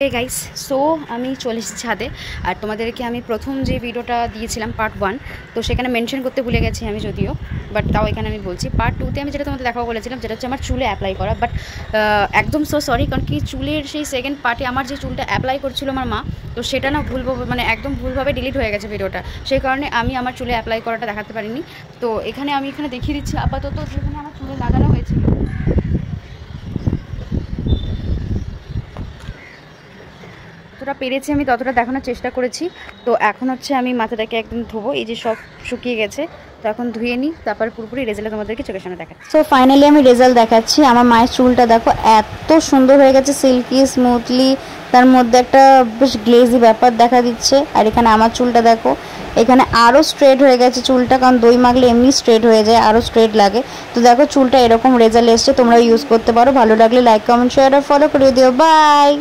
Hey guys so আমি চলে এসেছি ছাদে। আর তোমাদেরকে আমি প্রথম যে ভিডিওটা দিয়েছিলাম পার্ট 1, তো সেখানে মেনশন করতে ভুলে গেছি আমি, যদিও বাট তাও এখানে আমি বলছি পার্ট 2তে আমি যেটা তোমাদের দেখাবো বলেছিলাম, যেটা হচ্ছে আমার চুলে অ্যাপ্লাই করা। বাট একদম সো সরি, কারণ কি চুলের সেই সেকেন্ড পার্টে আমার যে চুলটা অ্যাপ্লাই করছিল আমার মা, তো সেটা না মানে একদম ভুলভাবে ডিলিট হয়ে গেছে ভিডিওটা। সেই কারণে আমি আমার চুলে অ্যাপ্লাই করাটা দেখাতে পারিনি। তো আমি এখানে দেখিয়ে দিচ্ছি আপাতত যেখানে আমার চুলে লাগানো হয়েছিল। যতটা পেরেছি আমি ততটা দেখানোর চেষ্টা করেছি। তো এখন হচ্ছে আমি মাথাটাকে একদম ধোবো, এই যে সব শুকিয়ে গেছে, তো এখন ধুয়ে নিই, তারপর পুরোপুরি রেজাল্ট তোমাদেরকে চোখের সামনে দেখাচ্ছি। সো ফাইনালি আমি রেজাল্ট দেখাচ্ছি। আমার মায়ের চুলটা দেখো এত সুন্দর হয়ে গেছে, সিল্কি স্মুথলি, তার মধ্যে একটা বেশ গ্লেজি ব্যাপার দেখা দিচ্ছে। আর এখানে আমার চুলটা দেখো, এখানে আরও স্ট্রেট হয়ে গেছে চুলটা, কারণ দই মাখলে এমনি স্ট্রেট হয়ে যায়, আরও স্ট্রেট লাগে। তো দেখো চুলটা এরকম রেজাল্ট এসছে, তোমরা ইউজ করতে পারো। ভালো লাগলে লাইক কমেন্ট শেয়ার আর ফলো করে দিও। বাই।